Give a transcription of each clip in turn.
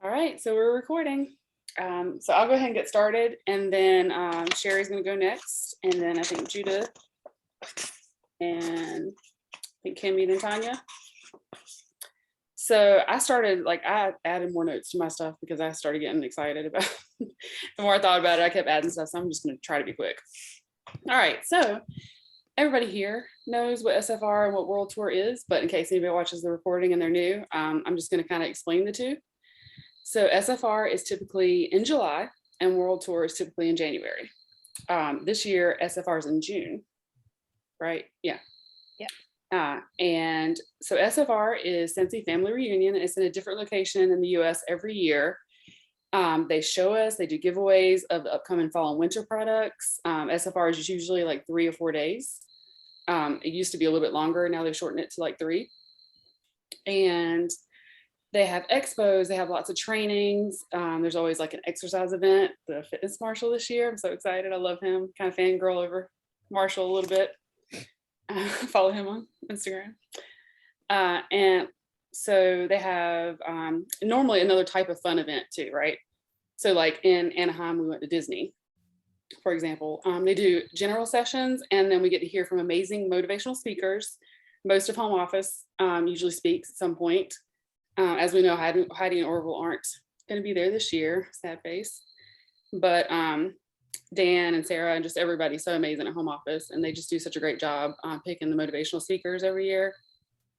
All right, so we're recording. So I'll go ahead and get started, and then Sherry's going to go next, and then I think Judah, and I think Kimmy, then Tanya. So I added more notes to my stuff because I started getting excited about it. The more I thought about it, I kept adding stuff, so I'm just going to try to be quick. All right, so everybody here knows what SFR and what World Tour is, but in case anybody watches the recording and they're new, I'm just going to kind of explain the two. So SFR is typically in July and World Tour is typically in January. This year, SFR is in June, right? Yeah. And so SFR is Scentsy Family Reunion. It's in a different location in the US every year. They show us, they do giveaways of the upcoming fall and winter products. SFR is usually like 3 or 4 days. It used to be a little bit longer. Now they've shortened it to like 3. And they have expos, they have lots of trainings. There's always like an exercise event, the fitness Marshall this year. I'm so excited. I love him. Kind of fangirl over Marshall a little bit. Follow him on Instagram. And so they have normally another type of fun event too, right? So like in Anaheim, we went to Disney, for example. They do general sessions, and then we get to hear from amazing motivational speakers. Most of home office usually speaks at some point. As we know, Heidi and Orville aren't going to be there this year, sad face. But Dan and Sarah and just everybody so amazing at home office, and they just do such a great job picking the motivational speakers every year.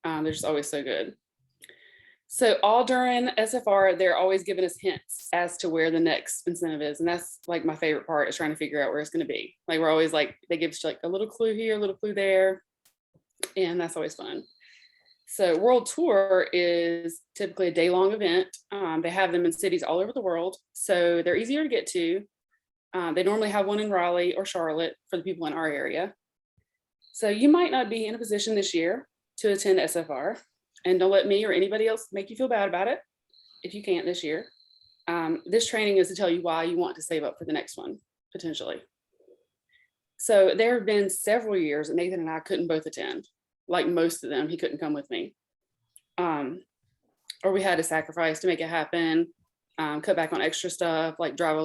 They're just always so good. So all during SFR, they're always giving us hints as to where the next incentive is. And that's like my favorite part, is trying to figure out where it's going to be. Like we're always like, they give us like a little clue here, a little clue there. And that's always fun. So World Tour is typically a day-long event. They have them in cities all over the world, so they're easier to get to. They normally have one in Raleigh or Charlotte for the people in our area. So you might not be in a position this year to attend SFR, and don't let me or anybody else make you feel bad about it if you can't this year. This training is to tell you why you want to save up for the next one, potentially. So there have been several years that Nathan and I couldn't both attend. Like most of them, he couldn't come with me. Or we had to sacrifice to make it happen, cut back on extra stuff, like drive all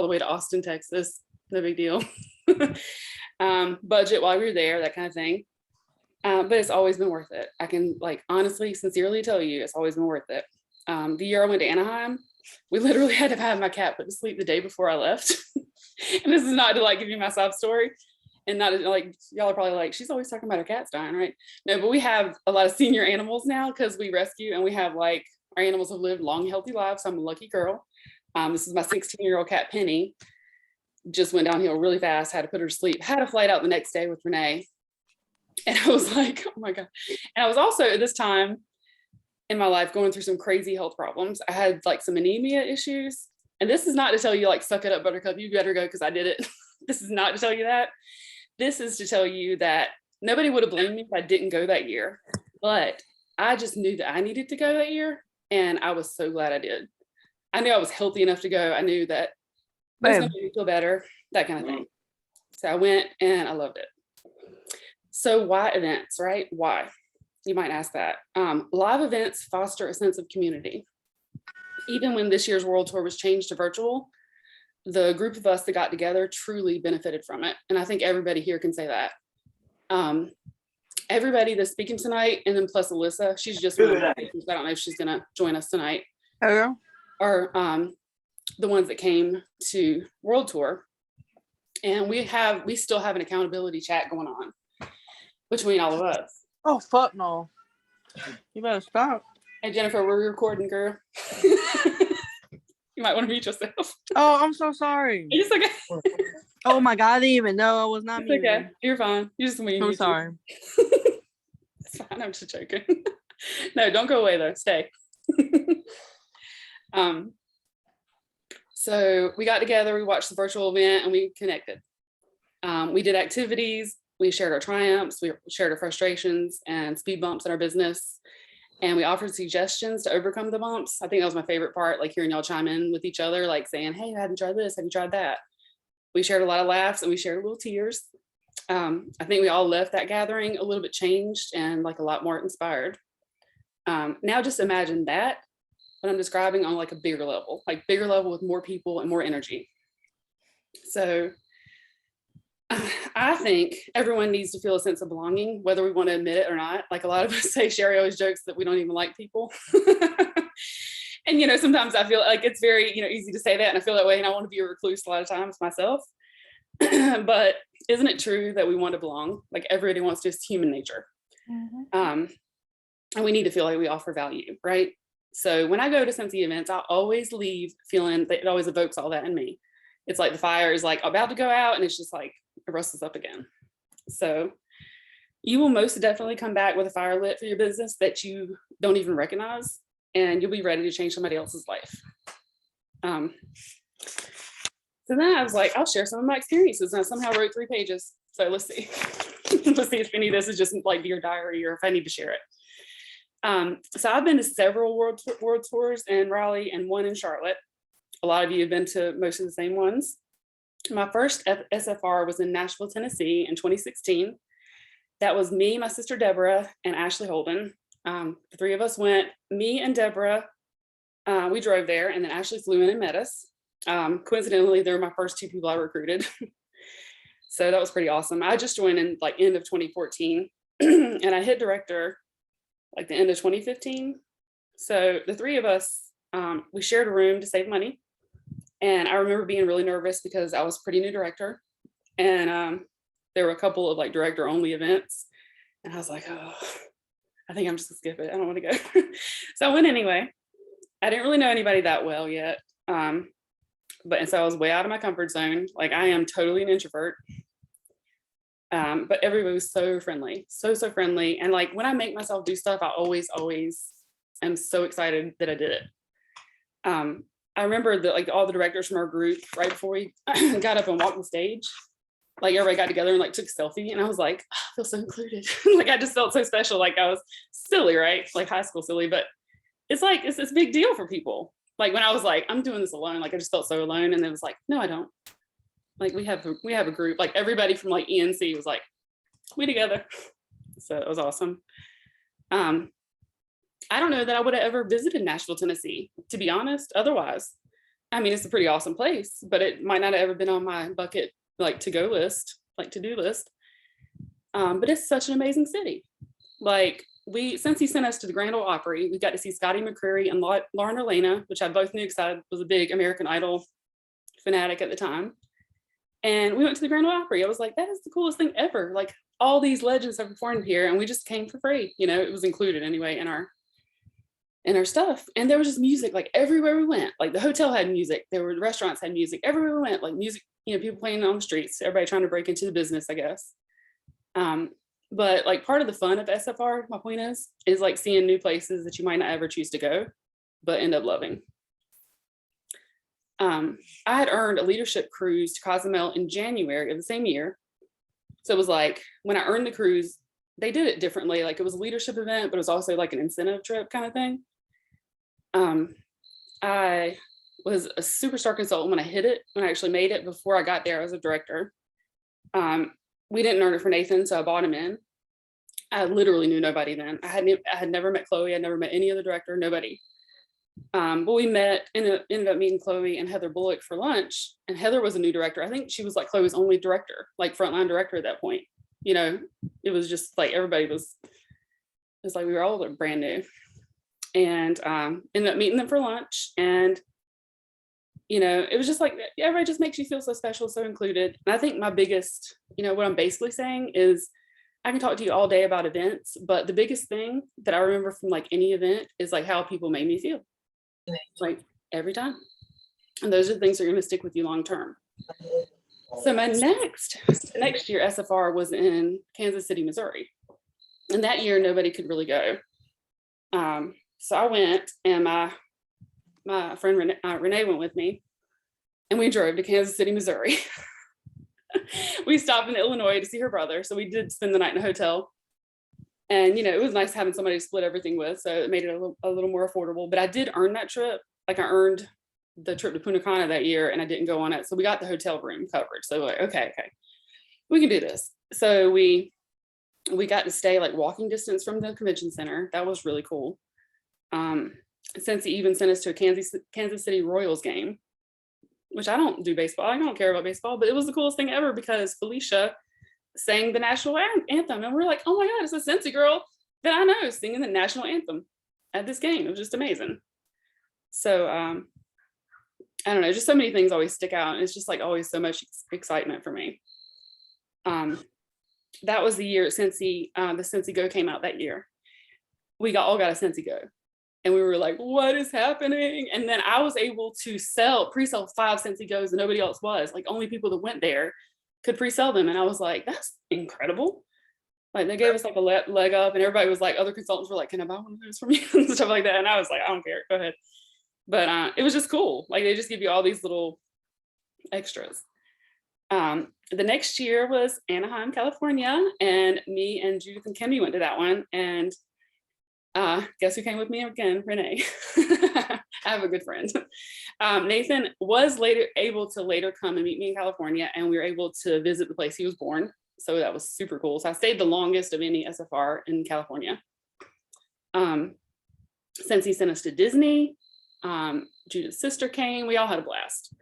the way to Austin, Texas, no big deal. Budget while we were there, that kind of thing. But it's always been worth it. I can like honestly, sincerely tell you, it's always been worth it. The year I went to Anaheim, we literally had to have my cat put to sleep the day before I left. And this is not to like give you my sob story. And not like, y'all are probably like, she's always talking about her cats dying, right? No, but we have a lot of senior animals now because we rescue, and we have like, our animals have lived long, healthy lives. So I'm a lucky girl. This is my 16-year-old cat, Penny. Just went downhill really fast, had to put her to sleep, had a flight out the next day with Renee. And I was like, oh my God. And I was also at this time in my life going through some crazy health problems. I had like some anemia issues. And this is not to tell you like, suck it up, Buttercup, you better go because I did it. This is not to tell you that. This is to tell you that nobody would have blamed me if I didn't go that year, but I just knew that I needed to go that year, and I was so glad I did. I knew I was healthy enough to go. I knew that it was going to make me feel better, that kind of thing. So I went and I loved it. So why events, right? Why? You might ask that. Live events foster a sense of community. Even when this year's World Tour was changed to virtual, the group of us that got together truly benefited from it. And I think everybody here can say that. Everybody that's speaking tonight, and then plus Alyssa, she's just one of the speakers. I don't know if she's gonna join us tonight. Hello. Are the ones that came to World Tour. And we still have an accountability chat going on between all of us. Oh, fuck no. You better stop. Hey, Jennifer, we're recording, girl. You might want to mute yourself. Oh, I'm so sorry. It's okay. Oh my God, I didn't even know I was not It's muted. okay. You're fine. You're just I'm sorry. It's fine. I'm just joking. No, don't go away though. Stay. So we got together, we watched the virtual event, and we connected. We did activities. We shared our triumphs. We shared our frustrations and speed bumps in our business. And we offered suggestions to overcome the bumps. I think that was my favorite part, like hearing y'all chime in with each other, like saying, hey, have you tried this? Have you tried that? We shared a lot of laughs, and we shared a little tears. I think we all left that gathering a little bit changed and like a lot more inspired. Now just imagine that, what I'm describing, on like a bigger level with more people and more energy. So I think everyone needs to feel a sense of belonging, whether we want to admit it or not. Like a lot of us say, Sherry always jokes that we don't even like people. And, sometimes I feel like it's very, easy to say that. And I feel that way. And I want to be a recluse a lot of times myself. But isn't it true that we want to belong? Like everybody wants to, it's human nature. And we need to feel like we offer value, right? So when I go to Scentsy events, I always leave feeling that it always evokes all that in me. It's like the fire is like about to go out and it's just like, it rustles up again. So you will most definitely come back with a fire lit for your business that you don't even recognize, and you'll be ready to change somebody else's life. So then I was like, I'll share some of my experiences, and I somehow wrote 3 pages. So let's see. Let's see if any of this is just like Dear Diary or if I need to share it. So I've been to several world tours in Raleigh and one in Charlotte. A lot of you have been to most of the same ones. My first SFR was in Nashville, Tennessee in 2016. That was me, my sister Deborah, and Ashley Holden. The 3 of us went. Me and Deborah, we drove there, and then Ashley flew in and met us. Coincidentally, they were my first 2 people I recruited. So that was pretty awesome. I just joined in like end of 2014 and I hit director like the end of 2015. So the 3 of us, we shared a room to save money. And I remember being really nervous because I was pretty new director, and there were a couple of like director only events. And I was like, oh, I think I'm just gonna skip it. I don't want to go. So I went anyway. I didn't really know anybody that well yet. And so I was way out of my comfort zone. Like I am totally an introvert. But everybody was so friendly, so friendly. And like when I make myself do stuff, I always am so excited that I did it. I remember that like all the directors from our group, right before we got up and walked the stage, like everybody got together and like took a selfie, and I was like, oh, I feel so included. Like I just felt so special. Like I was silly, right? Like high school silly, but it's like it's this big deal for people. Like when I was like, I'm doing this alone, like I just felt so alone. And then it was like, no, I don't. Like we have a group. Like everybody from like ENC was like, we together. So it was awesome. I don't know that I would have ever visited Nashville, Tennessee, to be honest. Otherwise, I mean, it's a pretty awesome place, but it might not have ever been on my bucket, like to-go list, like to-do list. But it's such an amazing city. Like since he sent us to the Grand Ole Opry, we got to see Scotty McCreery and Lauren Orlana, which I both knew because I was a big American Idol fanatic at the time. And we went to the Grand Ole Opry. I was like, that is the coolest thing ever. Like all these legends have performed here, and we just came for free. It was included anyway in our stuff. And there was just music like everywhere we went. Like the hotel had music, restaurants had music, everywhere we went, like music, people playing on the streets, everybody trying to break into the business, I guess. But like part of the fun of SFR, my point is like seeing new places that you might not ever choose to go, but end up loving. I had earned a leadership cruise to Cozumel in January of the same year. So it was like when I earned the cruise, they did it differently. Like it was a leadership event, but it was also like an incentive trip kind of thing. I was a superstar consultant when I actually made it. Before I got there, I was a director. We didn't earn it for Nathan, so I bought him in. I literally knew nobody then. I had never met Chloe. I'd never met any other director, nobody. But we ended up meeting Chloe and Heather Bullock for lunch. And Heather was a new director. I think she was like Chloe's only director, like frontline director at that point. It was just like everybody was like we were all brand new. And ended up meeting them for lunch. And it was just like everybody just makes you feel so special, so included. And I think my biggest, what I'm basically saying is I can talk to you all day about events, but the biggest thing that I remember from like any event is like how people made me feel, like every time. And those are the things that are going to stick with you long term. So my next year SFR was in Kansas City, Missouri. And that year nobody could really go. So I went, and my friend Renee went with me, and we drove to Kansas City, Missouri. We stopped in Illinois to see her brother. So we did spend the night in a hotel. And, it was nice having somebody to split everything with. So it made it a little more affordable. But I did earn that trip. Like I earned the trip to Punta Cana that year, and I didn't go on it. So we got the hotel room covered. So like, okay, we can do this. So we got to stay like walking distance from the convention center. That was really cool. Since he even sent us to a Kansas City Royals game, which I don't do baseball. I don't care about baseball, but it was the coolest thing ever because Felicia sang the national anthem. And we're like, oh my God, it's a Scentsy girl that I know singing the national anthem at this game. It was just amazing. So I don't know, just so many things always stick out. And it's just like always so much excitement for me. That was the year Scentsy, the Scentsy Go came out that year. We all got a Scentsy Go. And we were like, what is happening? And then I was able to pre-sell 5 Scentsy Goes and nobody else was. Like only people that went there could pre-sell them. And I was like, that's incredible. Like they gave us like a leg up and everybody was like, other consultants were like, can I buy one of those from you? And stuff like that. And I was like, I don't care, go ahead. But it was just cool. Like they just give you all these little extras. The next year was Anaheim, California. And me and Judith and Kimmy went to that one. And guess who came with me again? Renee. I have a good friend. Nathan was able to come and meet me in California, and we were able to visit the place he was born. So that was super cool. So I stayed the longest of any SFR in California. Since he sent us to Disney, Judith's sister came. We all had a blast.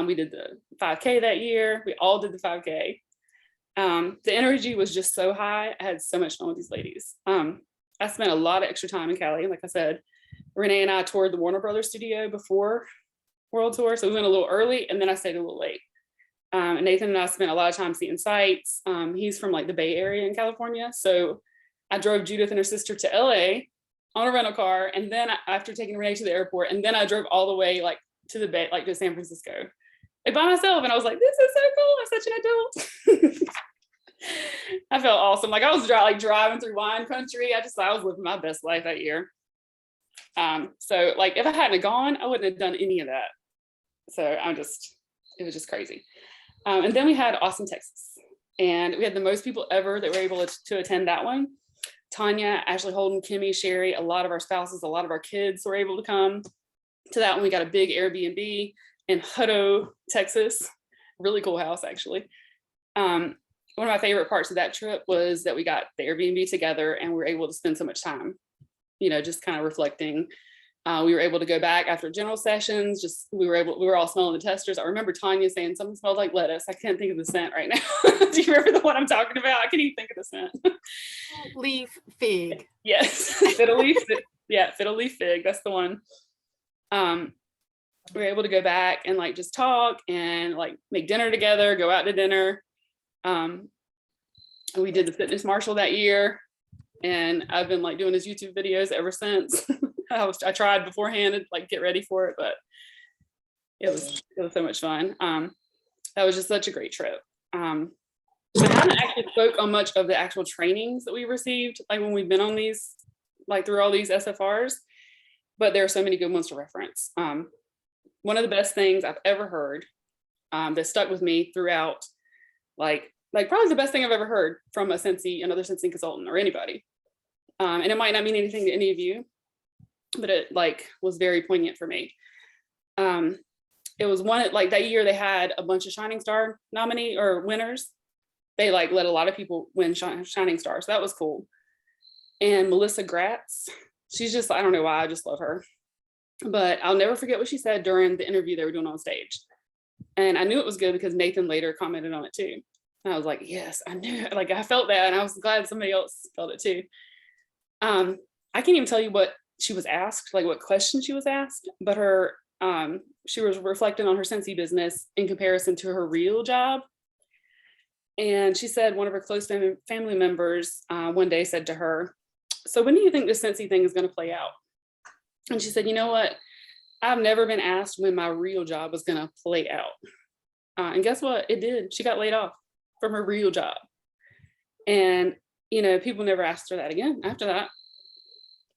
We did the 5K that year. We all did the 5K. The energy was just so high. I had so much fun with these ladies. I spent a lot of extra time in Cali. Like I said, Renee and I toured the Warner Brothers studio before World Tour. So we went a little early and then I stayed a little late. And Nathan and I spent a lot of time seeing sights. He's from like the Bay Area in California. So I drove Judith and her sister to LA on a rental car. And then after taking Renee to the airport, and then I drove all the way like to the Bay, like to San Francisco, like by myself. And I was like, this is so cool. I'm such an adult. I felt awesome. Like I was driving through wine country. I was living my best life that year. So like if I hadn't gone, I wouldn't have done any of that. So it was just crazy. And then we had Austin, Texas, and we had the most people ever that were able to attend that one. Tanya, Ashley Holden, Kimmy, Sherry, a lot of our spouses, a lot of our kids were able to come to that one. We got a big Airbnb in Hutto, Texas. Really cool house, actually. One of my favorite parts of that trip was that we got the Airbnb together and we were able to spend so much time, just kind of reflecting. We were able to go back after general sessions. We were all smelling the testers. I remember Tanya saying something smelled like lettuce. I can't think of the scent right now. Do you remember the one I'm talking about? I can't even think of the scent. Leaf fig. Yes, fiddle leaf. Yeah, fiddle leaf fig. That's the one. We were able to go back and like just talk and like make dinner together, go out to dinner. We did the fitness marshal that year, and I've been like doing his YouTube videos ever since. I tried beforehand to like get ready for it, but it was so much fun. That was just such a great trip. I haven't actually spoke on much of the actual trainings that we received, like when we've been on these, like through all these SFRs, but there are so many good ones to reference. One of the best things I've ever heard that stuck with me throughout, like probably the best thing I've ever heard from another Scentsy consultant or anybody. And it might not mean anything to any of you, but it like was very poignant for me. It was one, like that year they had a bunch of Shining Star nominee or winners. They like let a lot of people win Shining Star. So that was cool. And Melissa Gratz, she's just, I don't know why, I just love her. But I'll never forget what she said during the interview they were doing on stage. And I knew it was good because Nathan later commented on it too. And I was like, yes, I knew it. Like I felt that, and I was glad somebody else felt it too. I can't even tell you what she was asked, like what question she was asked, but she was reflecting on her Scentsy business in comparison to her real job. And she said one of her close family members one day said to her, so when do you think this Scentsy thing is going to play out? And she said, you know what? I've never been asked when my real job was going to play out. And guess what? It did. She got laid off from her real job. And, people never asked her that again after that.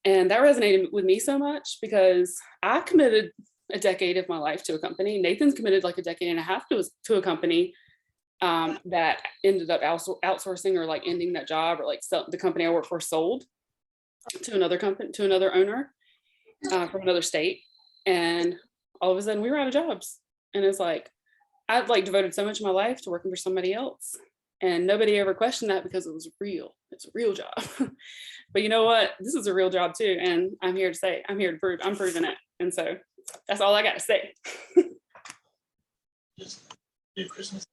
And that resonated with me so much because I committed a decade of my life to a company. Nathan's committed like a decade and a half to a company that ended up outsourcing or like ending that job, or like the company I work for sold to another company, to another owner from another state. And all of a sudden we were out of jobs. And it's like, I've like devoted so much of my life to working for somebody else. And nobody ever questioned that because it was real. It's a real job. But you know what? This is a real job too. And I'm here to say, I'm here to prove, I'm proving it. And so that's all I got to say. Just do Christmas.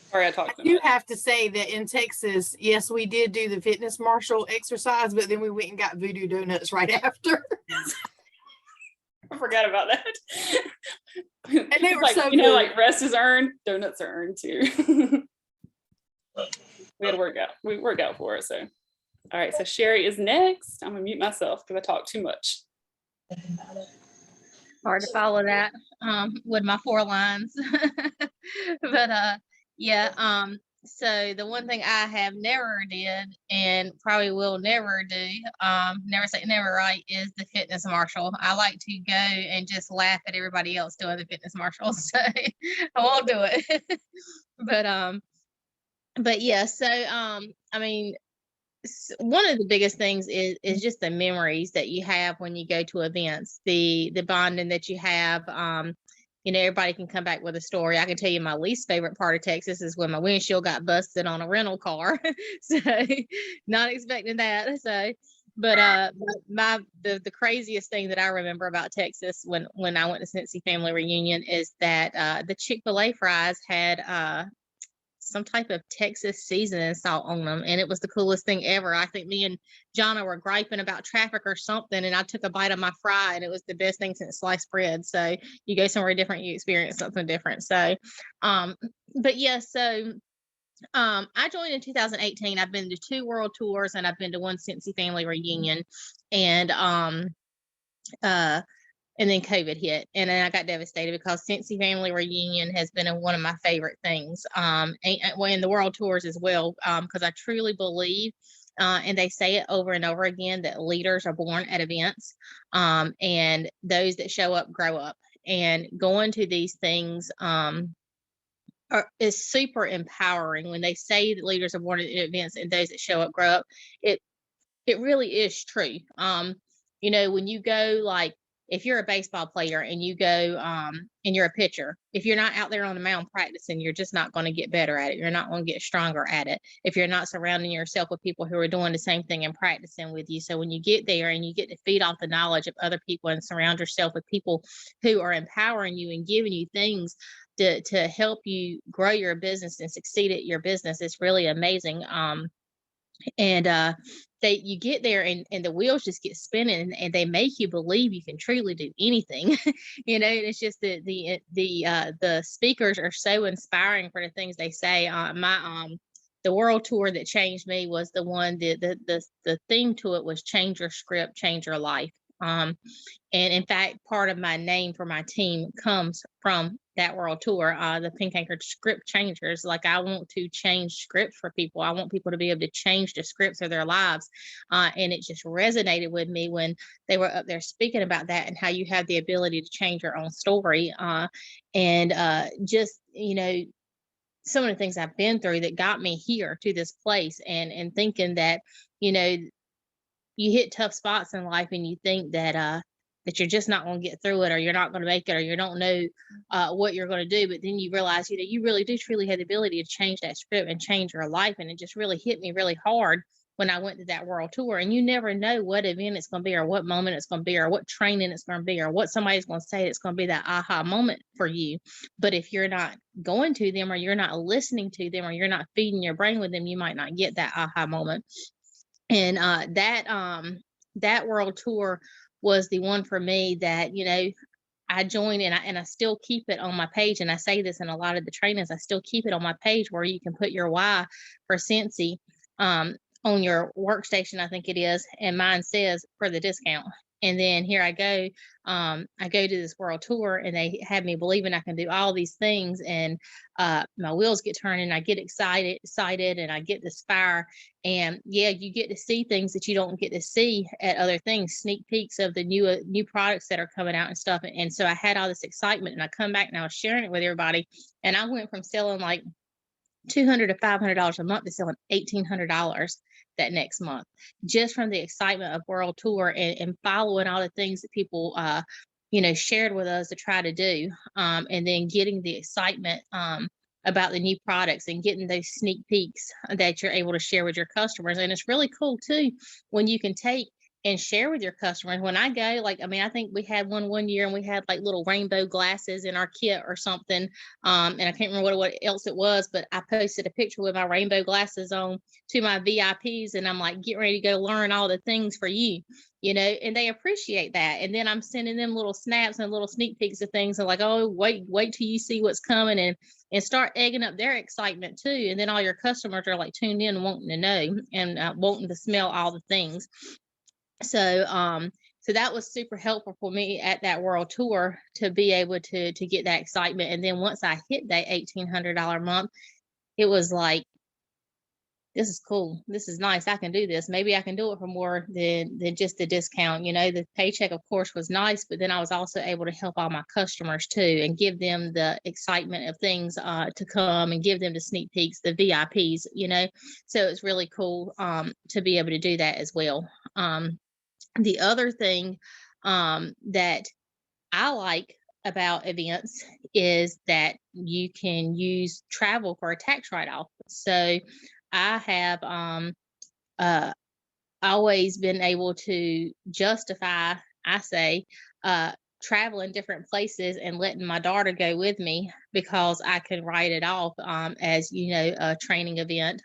Sorry, I talked I too do much. have to say that in Texas, yes, we did do the fitness marshal exercise, but then we went and got voodoo donuts right after. I forgot about that. And they were like, so you know, good. like rest is earned, donuts are earned too. We had to work out. We work out for it. So, all right. So Sherry is next. I'm gonna mute myself because I talk too much. Hard to follow that with my 4 lines. But yeah, so the one thing I have never did and probably will never do, never say never, right, is the fitness marshal. I like to go and just laugh at everybody else doing the fitness marshal, so I won't do it. But yeah, so I mean, one of the biggest things is just the memories that you have when you go to events, the bonding that you have. You know, everybody can come back with a story. I can tell you my least favorite part of Texas is when my windshield got busted on a rental car. So not expecting that. So but the craziest thing that I remember about Texas when I went to Scentsy family reunion is that the Chick-fil-A fries had some type of Texas seasoning salt on them, and it was the coolest thing ever. I think me and Jonna were griping about traffic or something, and I took a bite of my fry, and it was the best thing since sliced bread. So you go somewhere different, you experience something different. So but yeah, so I joined in 2018. I've been to 2 world tours, and I've been to 1 Scentsy family reunion, and and then COVID hit, and then I got devastated because Scentsy family reunion has been one of my favorite things. And the world tours as well, because I truly believe, and they say it over and over again, that leaders are born at events, and those that show up grow up. And going to these things is super empowering. When they say that leaders are born at events and those that show up grow up, it really is true. You know, when you go, like, if you're a baseball player and you go and you're a pitcher, if you're not out there on the mound practicing, you're just not going to get better at it. You're not going to get stronger at it if you're not surrounding yourself with people who are doing the same thing and practicing with you. So when you get there and you get to feed off the knowledge of other people and surround yourself with people who are empowering you and giving you things to help you grow your business and succeed at your business, it's really amazing. And you get there and the wheels just get spinning, and they make you believe you can truly do anything. You know, it's just the speakers are so inspiring for the things they say. The world tour that changed me was the one that the theme to it was change your script, change your life. And in fact, part of my name for my team comes from that world tour, the Pink Anchor Script Changers. Like, I want to change scripts for people. I want people to be able to change the scripts of their lives. And it just resonated with me when they were up there speaking about that and how you have the ability to change your own story. Just, you know, some of the things I've been through that got me here to this place, and thinking that, you know, you hit tough spots in life and you think that that you're just not going to get through it, or you're not going to make it, or you don't know what you're going to do. But then you realize, you know, you really do truly have the ability to change that script and change your life. And it just really hit me really hard when I went to that world tour. And you never know what event it's going to be, or what moment it's going to be, or what training it's going to be, or what somebody's going to say that's going to be that aha moment for you. But if you're not going to them, or you're not listening to them, or you're not feeding your brain with them, you might not get that aha moment. And that world tour was the one for me that, you know, I joined, and I still keep it on my page. And I say this in a lot of the trainings, I still keep it on my page, where you can put your why for Scentsy on your workstation, I think it is, and mine says for the discount. And then here I go to this world tour, and they have me believing I can do all these things, and my wheels get turning, I get excited, and I get this fire. And yeah, you get to see things that you don't get to see at other things, sneak peeks of the new products that are coming out and stuff. And so I had all this excitement, and I come back and I was sharing it with everybody, and I went from selling like $200 to $500 a month to selling $1,800 that next month, just from the excitement of world tour and following all the things that people you know, shared with us to try to do, and then getting the excitement of about the new products and getting those sneak peeks that you're able to share with your customers. And it's really cool too when you can take and share with your customers. When I go, like, I mean, I think we had one year and we had like little rainbow glasses in our kit or something. And I can't remember what else it was, but I posted a picture with my rainbow glasses on to my VIPs. And I'm like, get ready to go learn all the things for you, you know, and they appreciate that. And then I'm sending them little snaps and little sneak peeks of things. And like, oh, wait till you see what's coming, and start egging up their excitement too. And then all your customers are like tuned in, wanting to know and wanting to smell all the things. So that was super helpful for me at that world tour to be able to get that excitement. And then once I hit that $1,800 month, it was like, this is cool. This is nice. I can do this. Maybe I can do it for more than just the discount. You know, the paycheck, of course, was nice, but then I was also able to help all my customers too, and give them the excitement of things to come, and give them the sneak peeks, the VIPs, you know. So it's really cool to be able to do that as well. The other thing that I like about events is that you can use travel for a tax write-off. So I have always been able to justify, I say, travel in different places and letting my daughter go with me, because I can write it off as, you know, a training event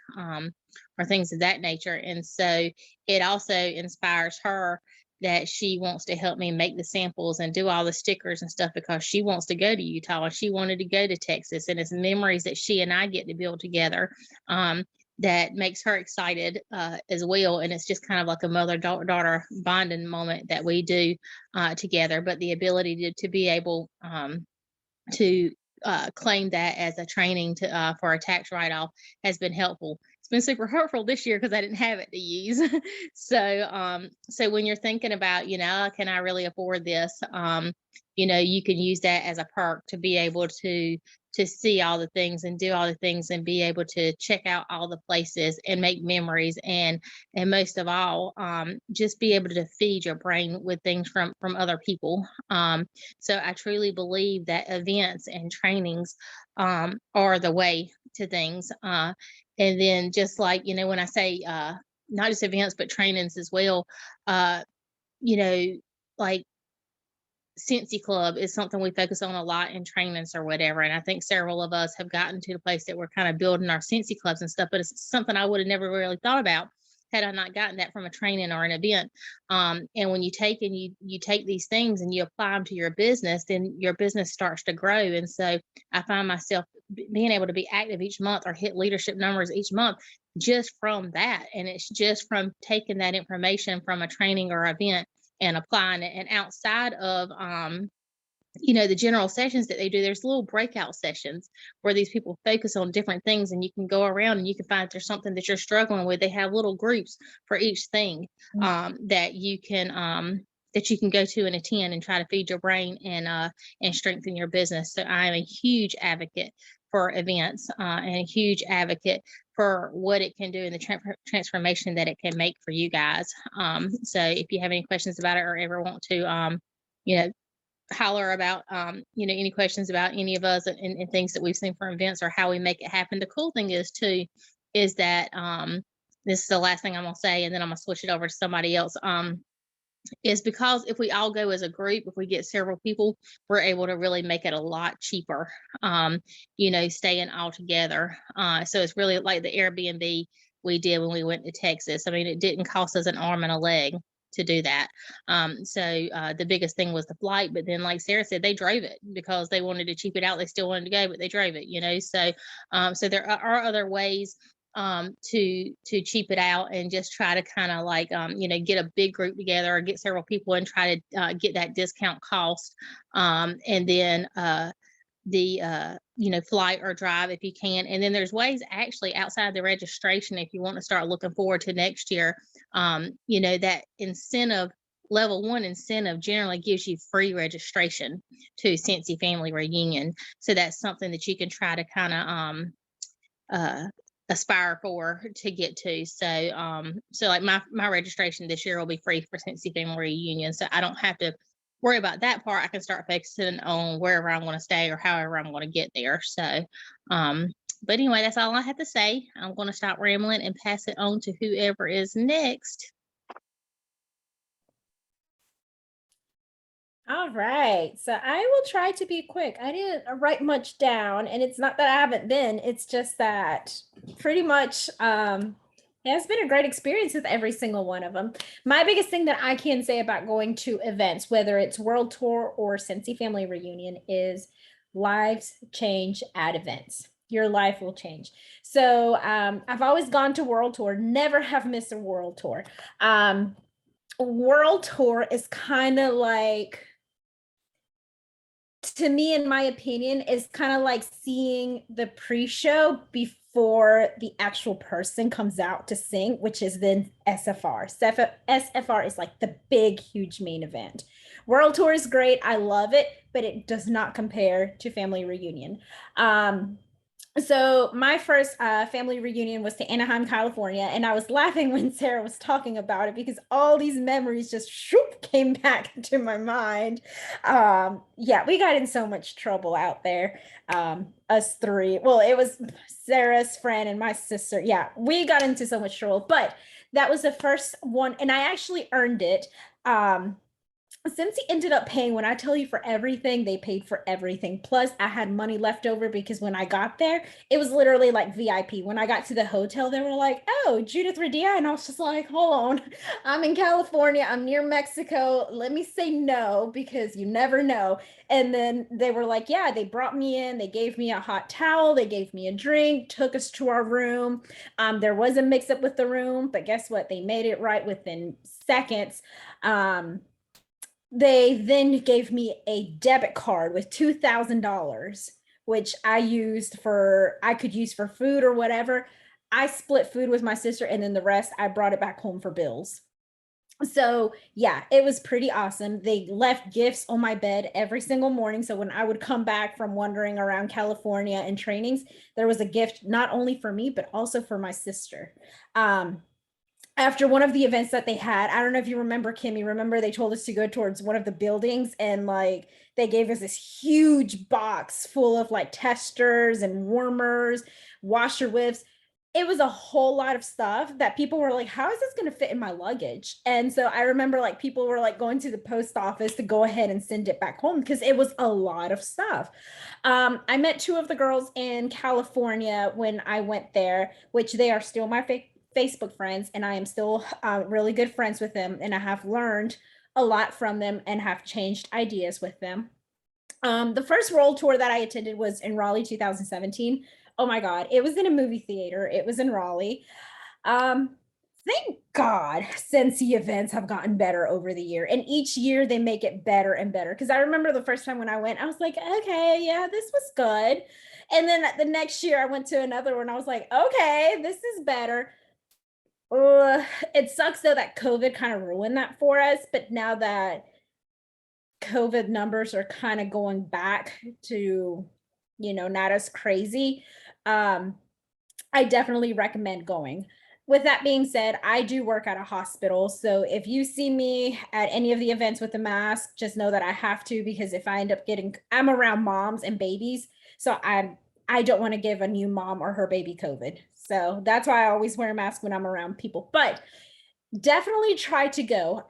or things of that nature. And so it also inspires her that she wants to help me make the samples and do all the stickers and stuff, because she wants to go to Utah and she wanted to go to Texas. And it's memories that she and I get to build together that makes her excited as well. And it's just kind of like a mother-daughter bonding moment that we do together. But the ability to be able to claim that as a training to for a tax write-off has been helpful. It's been super helpful this year because I didn't have it to use. So when you're thinking about, you know, can I really afford this? You know, you can use that as a perk to be able to see all the things and do all the things and be able to check out all the places and make memories, and most of all, just be able to feed your brain with things from other people. So I truly believe that events and trainings are the way to things. And then just like, you know, when I say not just events, but trainings as well, you know, like Scentsy Club is something we focus on a lot in trainings or whatever. And I think several of us have gotten to the place that we're kind of building our Scentsy clubs and stuff, but it's something I would have never really thought about had I not gotten that from a training or an event. And when you take and you take these things and you apply them to your business, then your business starts to grow. And so I find myself being able to be active each month or hit leadership numbers each month just from that. And it's just from taking that information from a training or event and applying it. And outside of you know, the general sessions that they do, there's little breakout sessions where these people focus on different things, and you can go around and you can find if there's something that you're struggling with. They have little groups for each thing that you can go to and attend and try to feed your brain and strengthen your business. So I am a huge advocate for events and a huge advocate for what it can do and the transformation that it can make for you guys. So if you have any questions about it or ever want to, you know, holler about, you know, any questions about any of us and things that we've seen for events or how we make it happen. The cool thing is too, is that this is the last thing I'm going to say, and then I'm going to switch it over to somebody else. Is because if we all go as a group, if we get several people, we're able to really make it a lot cheaper, you know, staying all together. So it's really like the Airbnb we did when we went to Texas. I mean, it didn't cost us an arm and a leg to do that. So the biggest thing was the flight, but then like Sarah said, they drove it because they wanted to cheap it out. They still wanted to go, but they drove it, you know. So so there are other ways to cheap it out and just try to kind of like you know, get a big group together or get several people and try to get that discount cost, and then the you know, flight or drive if you can. And then there's ways actually outside the registration, if you want to start looking forward to next year, you know, that incentive, level 1 incentive generally gives you free registration to Scentsy Family Reunion. So that's something that you can try to kind of aspire for to get to. So so like my registration this year will be free for Scentsy Family Reunion, so I don't have to worry about that part, I can start focusing on wherever I'm going to stay or however I'm going to get there. So, but anyway, that's all I have to say. I'm going to stop rambling and pass it on to whoever is next. All right. So I will try to be quick. I didn't write much down, and it's not that I haven't been, it's just that pretty much it has been a great experience with every single one of them. My biggest thing that I can say about going to events, whether it's World Tour or Scentsy Family Reunion, is lives change at events. Your life will change. So I've always gone to World Tour, never have missed a World Tour. World Tour is kind of like, to me, in my opinion, is kind of like seeing the pre-show before the actual person comes out to sing, which is then SFR. SFR is like the big, huge main event. World Tour is great. I love it, but it does not compare to Family Reunion. So my first family reunion was to Anaheim, California, and I was laughing when Sarah was talking about it because all these memories just shoop came back to my mind. Yeah, we got in so much trouble out there. Us three. Well, it was Sarah's friend and my sister. Yeah, we got into so much trouble, but that was the first one, and I actually earned it. Since he ended up paying, when I tell you for everything, they paid for everything. Plus, I had money left over because when I got there, it was literally like VIP. When I got to the hotel, they were like, "Oh, Judith Radia," and I was just like, "Hold on, I'm in California. I'm near Mexico. Let me say no because you never know." And then they were like, "Yeah." They brought me in. They gave me a hot towel. They gave me a drink. Took us to our room. There was a mix-up with the room, but guess what? They made it right within seconds. They then gave me a debit card with $2,000, which I could use for food or whatever. I split food with my sister, and then the rest I brought it back home for bills. So yeah, it was pretty awesome. They left gifts on my bed every single morning. So when I would come back from wandering around California and trainings, there was a gift not only for me, but also for my sister. After one of the events that they had, I don't know if you remember, Kimmy, remember they told us to go towards one of the buildings and like they gave us this huge box full of like testers and warmers, washer whips. It was a whole lot of stuff that people were like, how is this going to fit in my luggage? And so I remember like people were like going to the post office to go ahead and send it back home because it was a lot of stuff. I met two of the girls in California when I went there, which they are still my Facebook friends, and I am still really good friends with them, and I have learned a lot from them and have changed ideas with them. The first world tour that I attended was in Raleigh 2017. Oh my God, it was in a movie theater. It was in Raleigh. Thank God Scentsy events have gotten better over the year, and each year they make it better and better. Because I remember the first time when I went, I was like, okay, yeah, this was good. And then the next year I went to another one. I was like, okay, this is better. It sucks though that COVID kind of ruined that for us, but now that COVID numbers are kind of going back to, not as crazy, I definitely recommend going. With that being said, I do work at a hospital, so if you see me at any of the events with a mask, just know that I have to, because if I end up I'm around moms and babies, so I don't want to give a new mom or her baby COVID. So that's why I always wear a mask when I'm around people, but definitely try to go.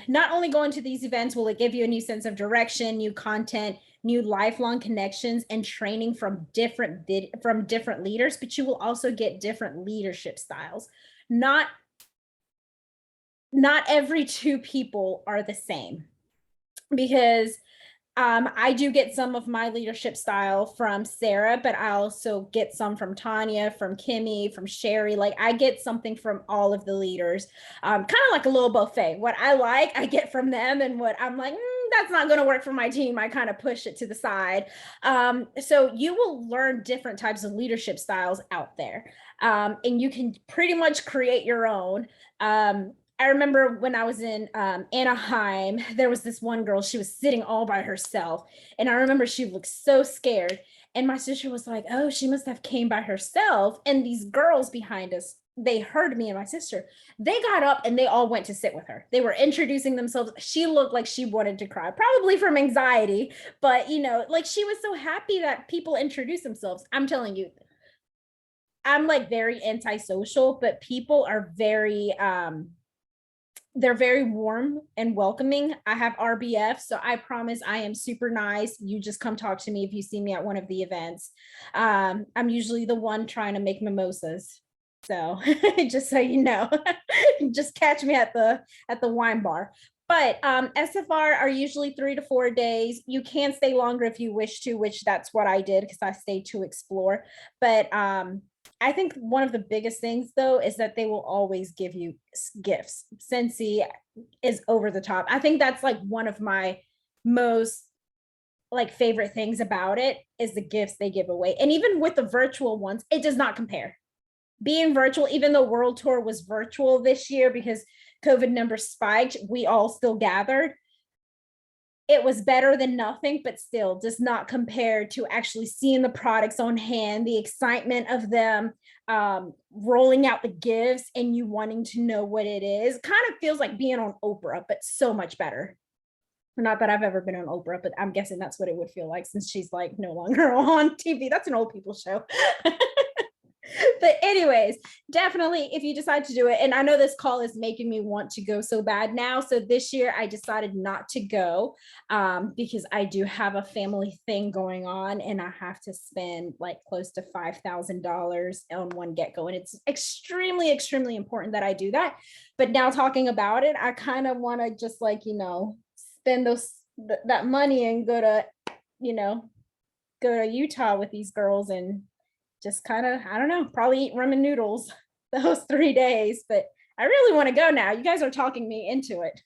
Not only going to these events will it give you a new sense of direction, new content, new lifelong connections, and training from different leaders, but you will also get different leadership styles. Not every two people are the same, because I do get some of my leadership style from Sarah, but I also get some from Tanya, from Kimmy, from Sherry. Like I get something from all of the leaders, kind of like a little buffet. What I like, I get from them, and what I'm like, that's not going to work for my team, I kind of push it to the side. So you will learn different types of leadership styles out there, and you can pretty much create your own. I remember when I was in Anaheim, there was this one girl, she was sitting all by herself. And I remember she looked so scared. And my sister was like, oh, she must have came by herself. And these girls behind us they heard me and my sister. They got up and they all went to sit with her. They were introducing themselves. She looked like she wanted to cry, probably from anxiety, but like she was so happy that people introduced themselves. I'm telling you, I'm like very antisocial, but people are very they're very warm and welcoming. I have RBF, so I promise I am super nice. You just come talk to me if you see me at one of the events. I'm usually the one trying to make mimosas. So just so you know, just catch me at the wine bar. But SFR are usually 3 to 4 days. You can stay longer if you wish to, which that's what I did because I stayed to explore. But I think one of the biggest things though is that they will always give you gifts. Scentsy is over the top. I think that's like one of my most like favorite things about it is the gifts they give away. And even with the virtual ones, it does not compare. Being virtual, even though World Tour was virtual this year because COVID numbers spiked, we all still gathered. It was better than nothing, but still does not compare to actually seeing the products on hand, the excitement of them, rolling out the gifts and you wanting to know what it is. Kind of feels like being on Oprah, but so much better. Not that I've ever been on Oprah, but I'm guessing that's what it would feel like since she's like no longer on TV. That's an old people show. But anyways, definitely if you decide to do it, and I know this call is making me want to go so bad now. So this year I decided not to go because I do have a family thing going on and I have to spend like close to $5,000 on one get-go. And it's extremely, extremely important that I do that. But now talking about it, I kind of want to just like, spend that money and go to Utah with these girls and just kind of, I don't know, probably eat ramen noodles those 3 days, but I really want to go now. You guys are talking me into it.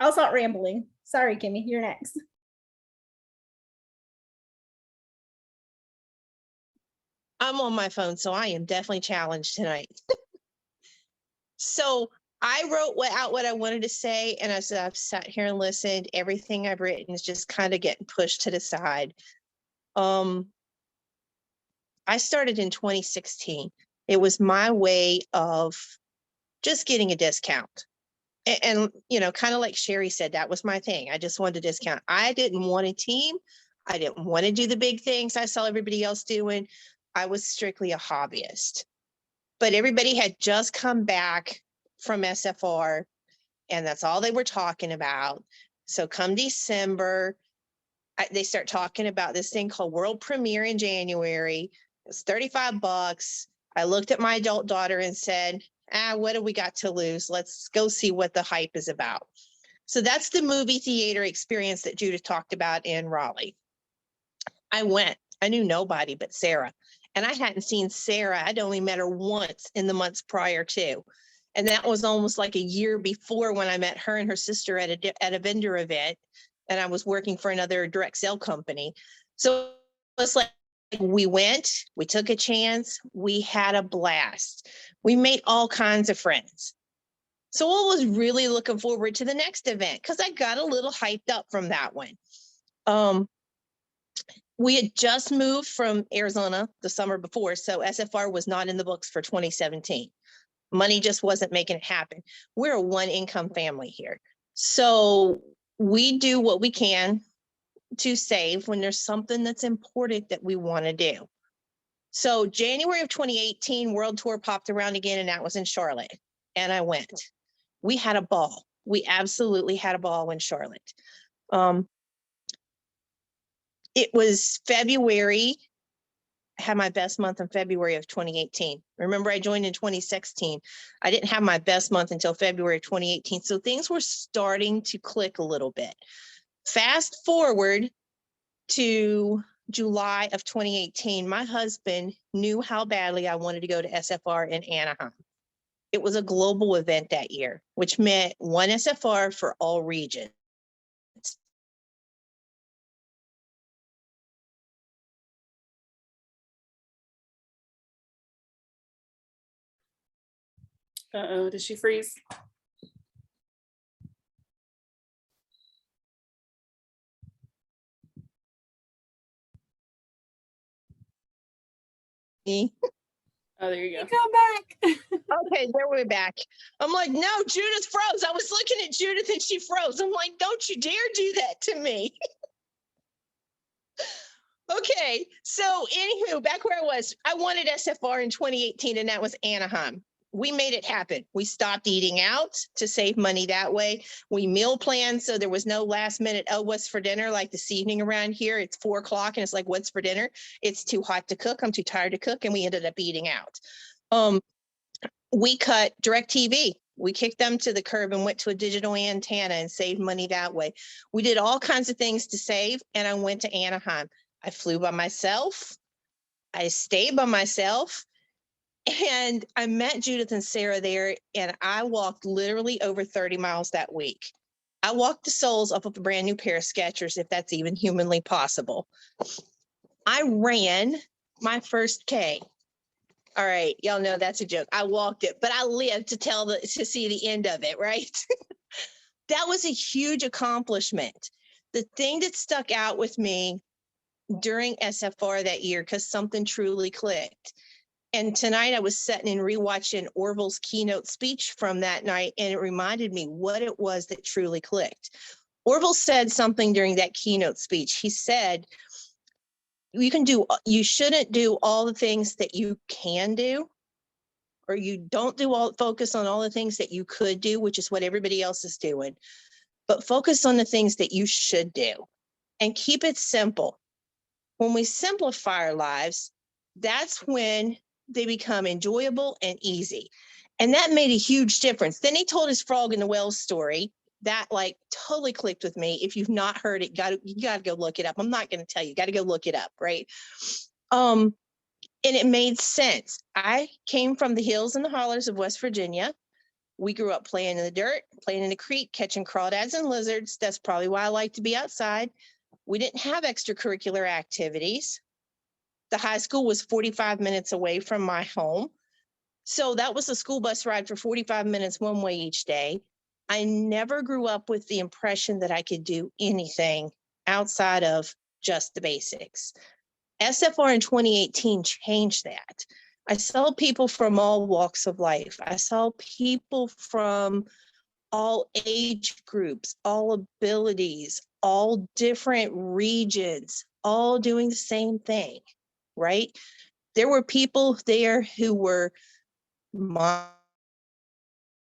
I'll stop rambling. Sorry, Kimmy, you're next. I'm on my phone, so I am definitely challenged tonight. So I wrote out what I wanted to say, and as I've sat here and listened, everything I've written is just kind of getting pushed to the side. I started in 2016. It was my way of just getting a discount. And kind of like Sherry said, that was my thing. I just wanted a discount. I didn't want a team. I didn't want to do the big things I saw everybody else doing. I was strictly a hobbyist. But everybody had just come back from SFR, and that's all they were talking about. So come December, they start talking about this thing called World Premiere in January. It's $35. I looked at my adult daughter and said, what do we got to lose? Let's go see what the hype is about. So that's the movie theater experience that Judith talked about in Raleigh. I went. I knew nobody but Sarah. And I hadn't seen Sarah. I'd only met her once in the months prior to. And that was almost like a year before when I met her and her sister at a vendor event. And I was working for another direct sale company. So it's like we went, we took a chance, we had a blast. We made all kinds of friends. So I was really looking forward to the next event because I got a little hyped up from that one. We had just moved from Arizona the summer before, so SFR was not in the books for 2017. Money just wasn't making it happen. We're a one-income family here. So we do what we can to save when there's something that's important that we want to do. So January of 2018, World Tour popped around again, and that was in Charlotte. And I went. We had a ball. We absolutely had a ball in Charlotte. It was February. I had my best month in February of 2018. Remember, I joined in 2016. I didn't have my best month until February of 2018. So things were starting to click a little bit. Fast forward to July of 2018, my husband knew how badly I wanted to go to SFR in Anaheim. It was a global event that year, which meant one SFR for all regions. Uh-oh, did she freeze? Oh, there you You go. come back. Okay, there we're back. I'm like, no, Judith froze. I was looking at Judith and she froze. I'm like, don't you dare do that to me. Okay, so anywho, back where I was, I wanted SFR in 2018, and that was Anaheim. We made it happen. We stopped eating out to save money that way. We meal planned, so there was no last minute, oh, what's for dinner? Like this evening around here, it's 4 o'clock, and it's like, what's for dinner? It's too hot to cook. I'm too tired to cook, and we ended up eating out. We cut DirecTV. We kicked them to the curb and went to a digital antenna and saved money that way. We did all kinds of things to save, and I went to Anaheim. I flew by myself. I stayed by myself. And I met Judith and Sarah there, and I walked literally over 30 miles that week. I walked the soles off of a brand new pair of Skechers, if that's even humanly possible. I ran my first K. All right, y'all know that's a joke. I walked it, but I lived to see the end of it, right? That was a huge accomplishment. The thing that stuck out with me during SFR that year, because something truly clicked. And tonight I was sitting and rewatching Orville's keynote speech from that night, and it reminded me what it was that truly clicked. Orville said something during that keynote speech. He said, you shouldn't do all the things that you can do, or you don't focus on all the things that you could do, which is what everybody else is doing, but focus on the things that you should do and keep it simple. When we simplify our lives, that's when they become enjoyable and easy. And that made a huge difference. Then he told his frog in the well story that like totally clicked with me. If you've not heard it, you got to go look it up. I'm not going to tell you, got to go look it up. Right. And it made sense. I came from the hills and the hollers of West Virginia. We grew up playing in the dirt, playing in the creek, catching crawdads and lizards. That's probably why I like to be outside. We didn't have extracurricular activities. The high school was 45 minutes away from my home. So that was a school bus ride for 45 minutes one way each day. I never grew up with the impression that I could do anything outside of just the basics. SFR in 2018 changed that. I saw people from all walks of life. I saw people from all age groups, all abilities, all different regions, all doing the same thing, right? There were people there who were my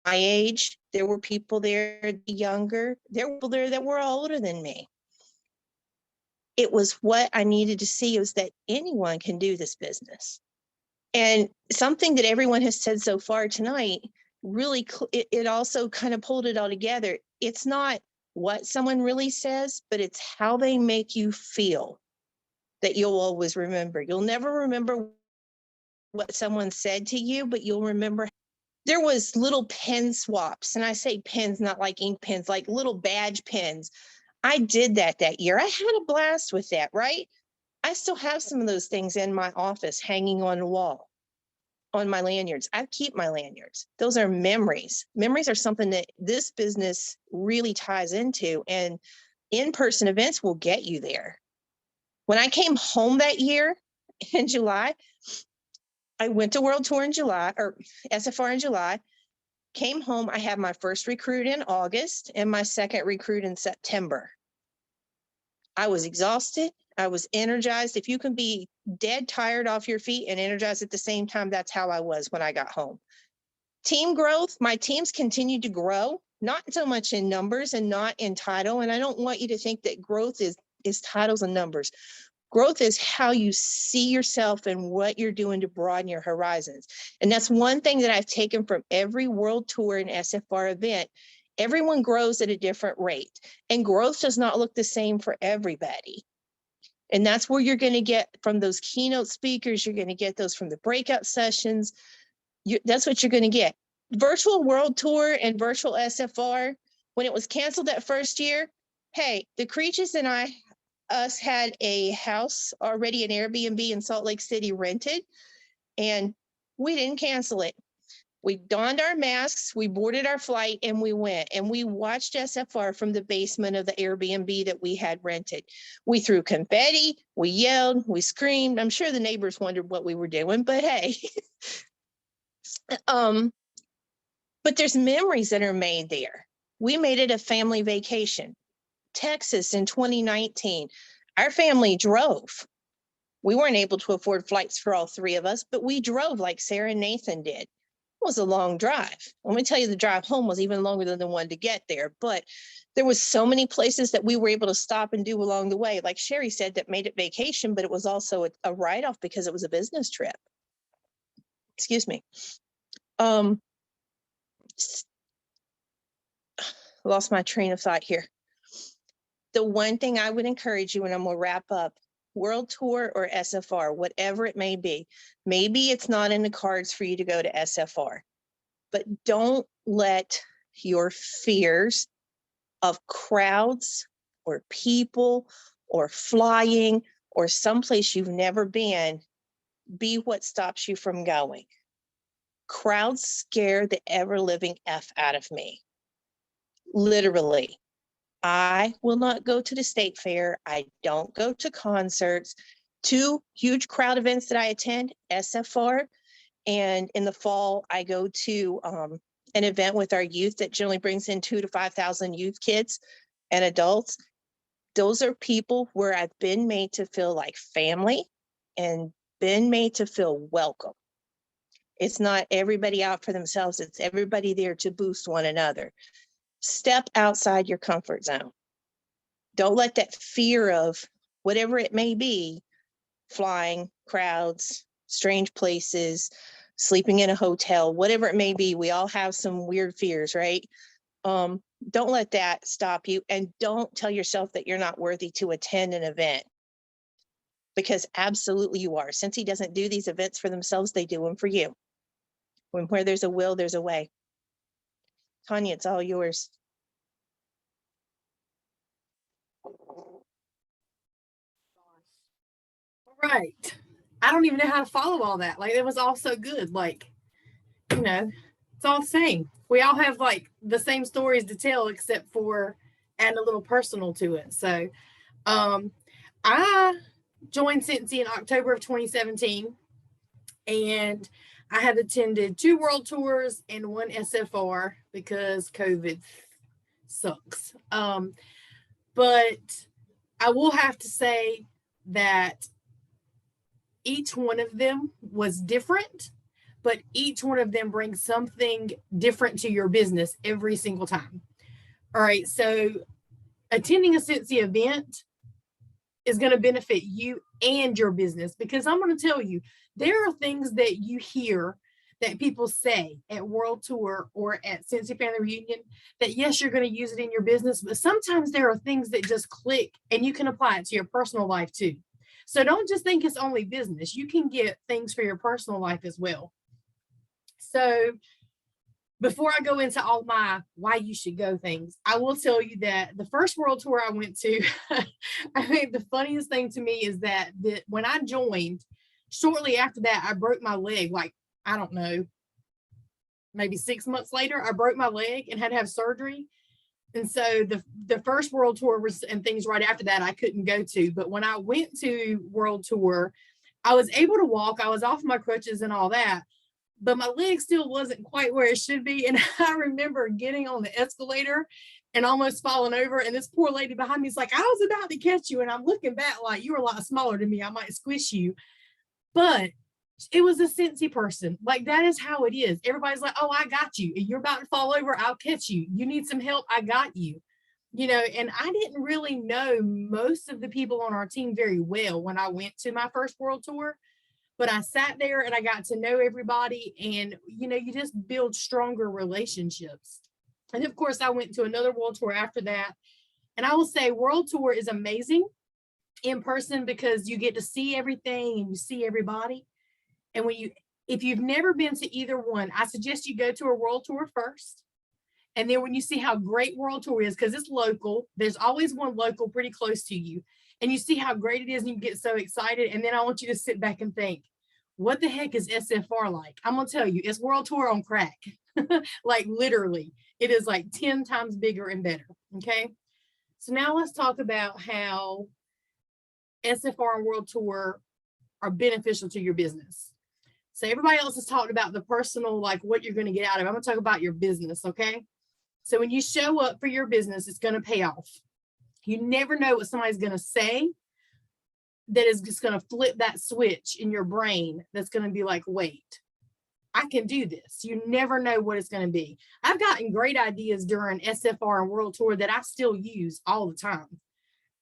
age. There were people there younger. There were people there that were older than me. It was what I needed to see was that anyone can do this business. And something that everyone has said so far tonight, really, it also kind of pulled it all together. It's not what someone really says, but it's how they make you feel that you'll always remember. You'll never remember what someone said to you, but you'll remember. There was little pen swaps, and I say pens, not like ink pens, like little badge pens. I did that year. I had a blast with that, right? I still have some of those things in my office hanging on the wall, on my lanyards. I keep my lanyards. Those are memories. Memories are something that this business really ties into, and in-person events will get you there. When I came home that year in July, I went to World Tour in July, or SFR in July, came home. I had my first recruit in August and my second recruit in September. I was exhausted. I was energized. If you can be dead tired off your feet and energized at the same time, that's how I was when I got home. Team growth, my teams continued to grow, not so much in numbers and not in title. And I don't want you to think that growth is titles and numbers. Growth is how you see yourself and what you're doing to broaden your horizons. And that's one thing that I've taken from every World Tour and SFR event. Everyone grows at a different rate, and growth does not look the same for everybody. And that's where you're going to get from those keynote speakers. You're going to get those from the breakout sessions. That's what you're going to get. Virtual World Tour and virtual SFR, when it was canceled that first year, hey, the Creaches and us had a house already, an Airbnb in Salt Lake City rented, and we didn't cancel it. We donned our masks, we boarded our flight, and we went. And we watched SFR from the basement of the Airbnb that we had rented. We threw confetti, we yelled, we screamed. I'm sure the neighbors wondered what we were doing, but hey, But there's memories that are made there. We made it a family vacation. Texas in 2019, our family drove. We weren't able to afford flights for all three of us, but we drove like Sarah and Nathan did. It was a long drive. Let me tell you, the drive home was even longer than the one to get there. But there was so many places that we were able to stop and do along the way. Like Sherry said, that made it vacation, but it was also a write-off because it was a business trip. Excuse me. Lost my train of thought here. The one thing I would encourage you, and I'm gonna wrap up, World Tour or SFR, whatever it may be. Maybe it's not in the cards for you to go to SFR, but don't let your fears of crowds or people or flying or someplace you've never been be what stops you from going. Crowds scare the ever-living F out of me. Literally. I will not go to the state fair. I don't go to concerts. 2 huge crowd events that I attend, SFR, and in the fall, I go to an event with our youth that generally brings in 2,000 to 5,000 youth kids and adults. Those are people where I've been made to feel like family and been made to feel welcome. It's not everybody out for themselves. It's everybody there to boost one another. Step outside your comfort zone. Don't let that fear of whatever it may be, flying, crowds, strange places, sleeping in a hotel, whatever it may be. We all have some weird fears, right? Don't let that stop you, and don't tell yourself that you're not worthy to attend an event, because absolutely you are. Scentsy doesn't do these events for themselves. They do them for you. Where there's a will, there's a way. Tanya, it's all yours. Right. I don't even know how to follow all that. Like, it was all so good. Like, you know, it's all the same. We all have like the same stories to tell, except for adding a little personal to it. So, I joined Scentsy in October of 2017, and I had attended 2 world tours and 1 SFR because COVID sucks. But I will have to say that each one of them was different, but each one of them brings something different to your business every single time. All right, so attending a Scentsy event is going to benefit you and your business, because I'm going to tell you, there are things that you hear that people say at World Tour or at Scentsy Family Reunion that, yes, you're going to use it in your business, but sometimes there are things that just click and you can apply it to your personal life too. So don't just think it's only business. You can get things for your personal life as well. So before I go into all my why you should go things, I will tell you that the first world tour I went to, I think the funniest thing to me is that when I joined, shortly after that, I broke my leg. Like, I don't know, maybe 6 months later, I broke my leg and had to have surgery. And so the first world tour was, and things right after that I couldn't go to. But when I went to world tour, I was able to walk. I was off my crutches and all that, but my leg still wasn't quite where it should be. And I remember getting on the escalator and almost falling over. And this poor lady behind me is like, I was about to catch you. And I'm looking back like, you were a lot smaller than me. I might squish you. But it was a Scentsy person. Like, that is how it is. Everybody's like, oh, I got you. You're about to fall over, I'll catch you. You need some help, I got you. You know, and I didn't really know most of the people on our team very well when I went to my first world tour, but I sat there and I got to know everybody, and, you know, you just build stronger relationships. And of course, I went to another world tour after that. And I will say world tour is amazing in person because you get to see everything and you see everybody. And if you've never been to either one, I suggest you go to a world tour first. And then when you see how great world tour is, because it's local, there's always one local pretty close to you, and you see how great it is and you get so excited. And then I want you to sit back and think, what the heck is SFR like? I'm going to tell you, it's world tour on crack. Like, literally, it is like 10 times bigger and better. Okay. So now let's talk about how SFR and world tour are beneficial to your business. So everybody else has talked about the personal, like what you're going to get out of it. I'm going to talk about your business. Okay. So when you show up for your business, it's going to pay off. You never know what somebody's going to say that is just going to flip that switch in your brain. That's going to be like, wait, I can do this. You never know what it's going to be. I've gotten great ideas during SFR and World Tour that I still use all the time.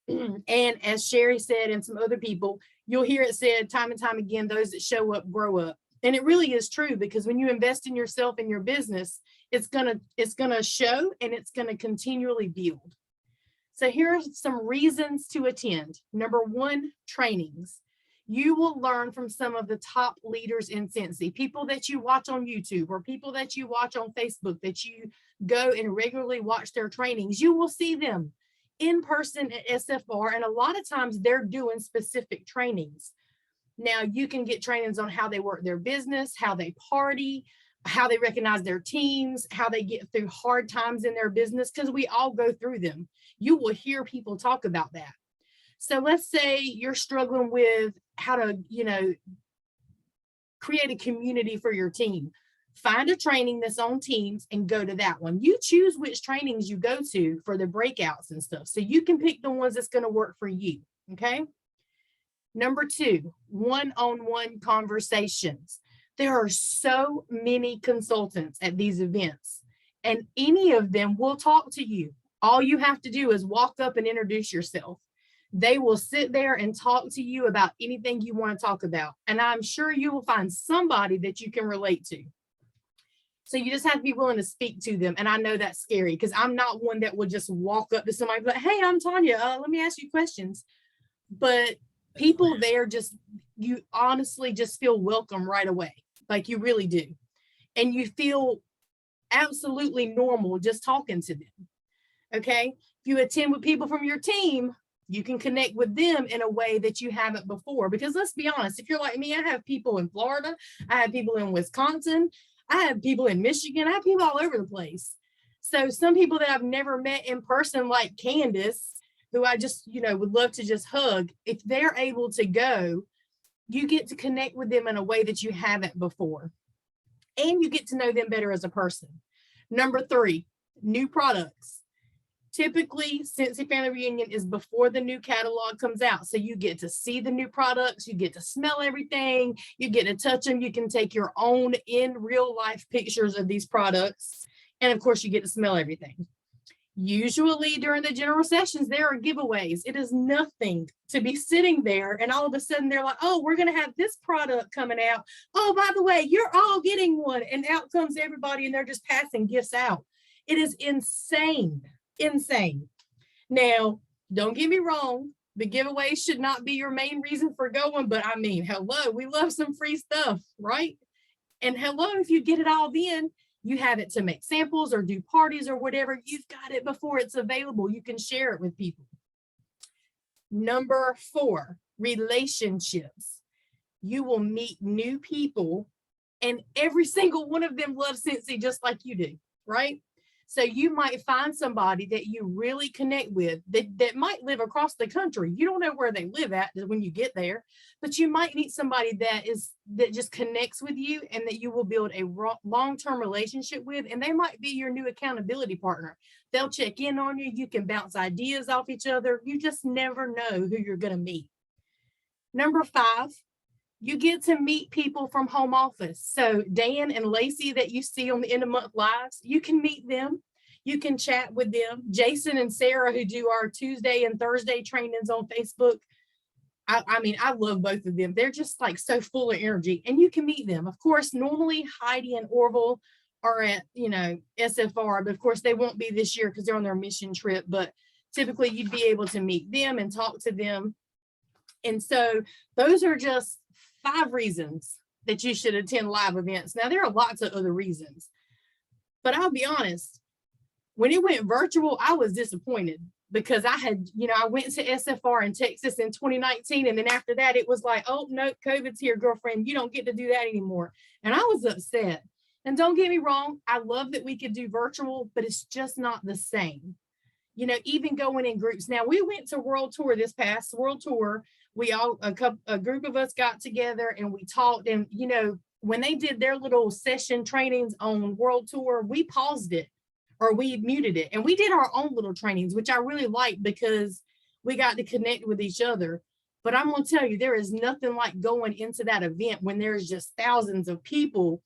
And as Sherry said, and some other people, you'll hear it said time and time again, those that show up grow up. And it really is true, because when you invest in yourself and your business, it's gonna show, and it's gonna continually build. So here are some reasons to attend. Number one, trainings. You will learn from some of the top leaders in Scentsy, people that you watch on YouTube or people that you watch on Facebook, that you go and regularly watch their trainings. You will see them in person at SFR, and a lot of times they're doing specific trainings. Now you can get trainings on how they work their business, how they party, how they recognize their teams, how they get through hard times in their business, because we all go through them. You will hear people talk about that. So let's say you're struggling with how to, create a community for your team. Find a training that's on Teams and go to that one. You choose which trainings you go to for the breakouts and stuff, so you can pick the ones that's going to work for you. Okay. Number two, one-on-one conversations. There are so many consultants at these events, and any of them will talk to you. All you have to do is walk up and introduce yourself. They will sit there and talk to you about anything you want to talk about. And I'm sure you will find somebody that you can relate to. So you just have to be willing to speak to them. And I know that's scary, because I'm not one that would just walk up to somebody and be like, hey, I'm Tanya. Let me ask you questions. But people there you honestly just feel welcome right away. Like you really do. And you feel absolutely normal just talking to them. Okay. If you attend with people from your team, you can connect with them in a way that you haven't before. Because let's be honest, if you're like me, I have people in Florida, I have people in Wisconsin, I have people in Michigan, I have people all over the place. So some people that I've never met in person, like Candace, who I just, would love to just hug, if they're able to go, you get to connect with them in a way that you haven't before. And you get to know them better as a person. Number three, new products. Typically, Scentsy Family Reunion is before the new catalog comes out. So you get to see the new products, you get to smell everything, you get to touch them, you can take your own in real life pictures of these products. And of course, you get to smell everything. Usually during the general sessions, there are giveaways. It is nothing to be sitting there and all of a sudden they're like, oh, we're going to have this product coming out. Oh, by the way, you're all getting one. And out comes everybody and they're just passing gifts out. It is insane. Insane. Now, don't get me wrong. The giveaway should not be your main reason for going. But I mean, hello, we love some free stuff, right? And hello, if you get it all in, you have it to make samples or do parties or whatever. You've got it before it's available. You can share it with people. Number four, relationships. You will meet new people and every single one of them loves Scentsy just like you do, right? So you might find somebody that you really connect with that might live across the country. You don't know where they live at when you get there, but you might meet somebody that just connects with you and that you will build a long-term relationship with, and they might be your new accountability partner. They'll check in on you. You can bounce ideas off each other. You just never know who you're going to meet. Number five, you get to meet people from home office. So Dan and Lacey that you see on the end of month lives, you can meet them. You can chat with them. Jason and Sarah, who do our Tuesday and Thursday trainings on Facebook. I mean, I love both of them. They're just like so full of energy and you can meet them. Of course, normally Heidi and Orville are at, SFR, but of course they won't be this year because they're on their mission trip, but typically you'd be able to meet them and talk to them. And so those are just 5 reasons that you should attend live events. Now, there are lots of other reasons, but I'll be honest, when it went virtual, I was disappointed because I had, I went to SFR in Texas in 2019. And then after that, it was like, oh, no, COVID's here, girlfriend. You don't get to do that anymore. And I was upset. And don't get me wrong, I love that we could do virtual, but it's just not the same. Even going in groups. Now, we went to World Tour this past World Tour. We all, a group of us got together and we talked and, when they did their little session trainings on World Tour, we paused it or we muted it. And we did our own little trainings, which I really liked because we got to connect with each other. But I'm going to tell you, there is nothing like going into that event when there's just thousands of people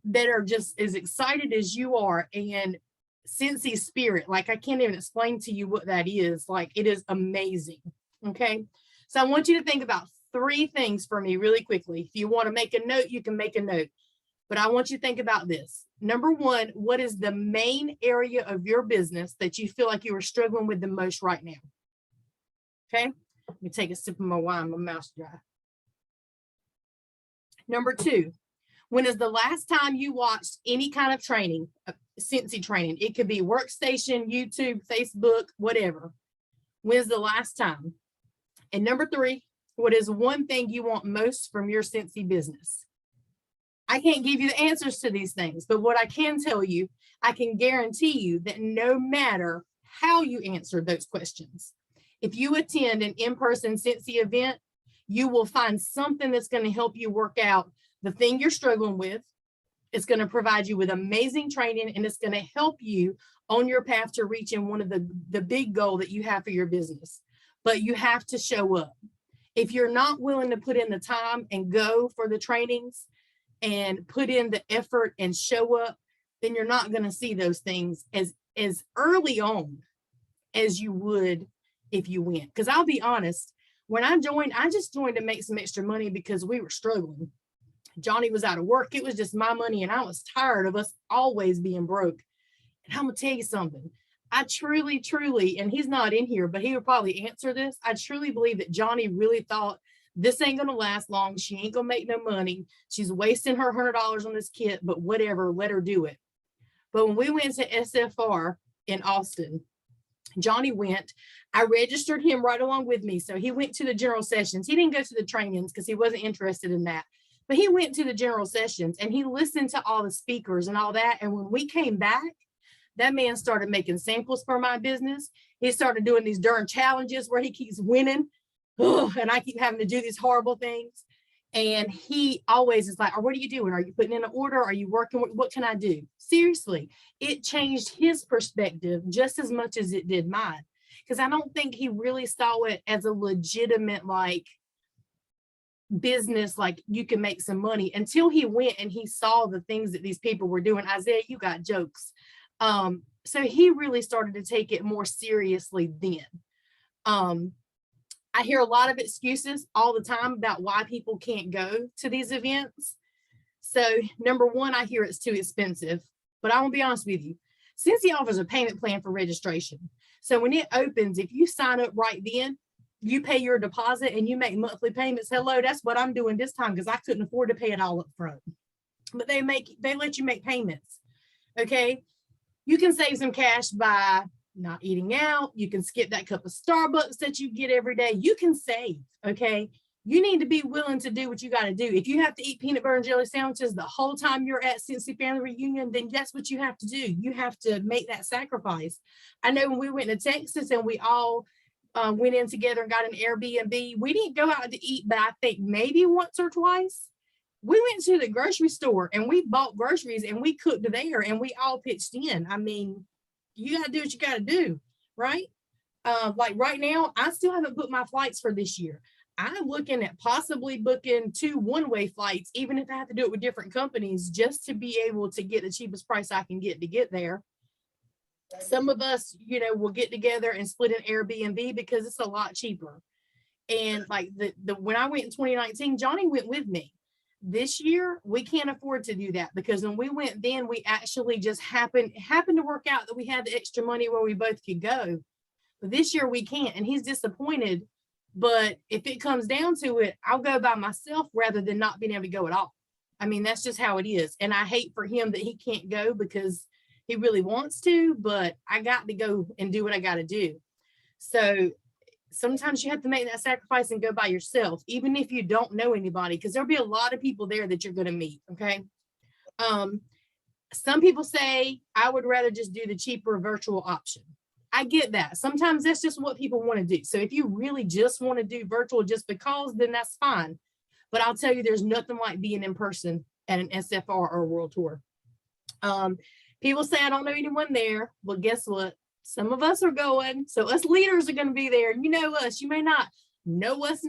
that are just as excited as you are. And Scentsy spirit, like I can't even explain to you what that is. Like it is amazing. Okay. So I want you to think about 3 things for me really quickly. If you want to make a note, you can make a note. But I want you to think about this. Number 1, what is the main area of your business that you feel like you are struggling with the most right now? Okay. Let me take a sip of my wine, my mouth's dry. Number 2, when is the last time you watched any kind of training, Scentsy training? It could be workstation, YouTube, Facebook, whatever. When's the last time? And number 3, what is one thing you want most from your Scentsy business? I can't give you the answers to these things, but what I can tell you, I can guarantee you that no matter how you answer those questions, if you attend an in-person Scentsy event, you will find something that's going to help you work out the thing you're struggling with. It's going to provide you with amazing training, and it's going to help you on your path to reaching one of the big goal that you have for your business. But you have to show up. If you're not willing to put in the time and go for the trainings and put in the effort and show up, then you're not going to see those things as early on as you would if you went. Because I'll be honest, when I joined, I just joined to make some extra money because we were struggling. Johnny was out of work. It was just my money, and I was tired of us always being broke. And I'm going to tell you something. I truly, and he's not in here, but he would probably answer this. I truly believe that Johnny really thought this ain't going to last long. She ain't going to make no money. She's wasting her $100 on this kit, but whatever, let her do it. But when we went to SFR in Austin, Johnny went. I registered him right along with me. So he went to the general sessions. He didn't go to the trainings because he wasn't interested in that. But he went to the general sessions and he listened to all the speakers and all that. And when we came back, that man started making samples for my business. He started doing these darn challenges where he keeps winning. And I keep having to do these horrible things. And he always is like, oh, what are you doing? Are you putting in an order? Are you working? What can I do? Seriously, it changed his perspective just as much as it did mine. Because I don't think he really saw it as a legitimate, like, business, like you can make some money, until he went and he saw the things that these people were doing. Isaiah, you got jokes. So he really started to take it more seriously then. I hear a lot of excuses all the time about why people can't go to these events. So number 1, I hear it's too expensive, but I won't be honest with you. Scentsy offers a payment plan for registration. So when it opens, if you sign up right then, you pay your deposit and you make monthly payments. Hello, that's what I'm doing this time because I couldn't afford to pay it all up front. But they let you make payments. Okay. You can save some cash by not eating out. You can skip that cup of Starbucks that you get every day. You can save. Okay. You need to be willing to do what you got to do. If you have to eat peanut butter and jelly sandwiches the whole time you're at Scentsy Family Reunion, then that's what you have to do. You have to make that sacrifice. I know when we went to Texas and we all went in together and got an Airbnb, we didn't go out to eat, but I think maybe once or twice. We went to the grocery store and we bought groceries and we cooked there and we all pitched in. I mean, you got to do what you got to do, right? Like right now, I still haven't booked my flights for this year. I'm looking at possibly booking 2 one-way flights, even if I have to do it with different companies, just to be able to get the cheapest price I can get to get there. Some of us, you know, will get together and split an Airbnb because it's a lot cheaper. And like when I went in 2019, Johnny went with me. This year, we can't afford to do that because when we went then, we actually just happened to work out that we had the extra money where we both could go. But this year we can't, and he's disappointed. But if it comes down to it, I'll go by myself rather than not being able to go at all. I mean, that's just how it is. And I hate for him that he can't go because he really wants to, but I got to go and do what I got to do. So sometimes you have to make that sacrifice and go by yourself, even if you don't know anybody, because there'll be a lot of people there that you're going to meet. Okay. Some people say I would rather just do the cheaper virtual option. I get that. Sometimes that's just what people want to do. So if you really just want to do virtual just because, then that's fine. But I'll tell you, there's nothing like being in person at an SFR or World Tour. People say I don't know anyone there. Well, guess what? Some of us are going. So us leaders are going to be there. You know us. You may not know us,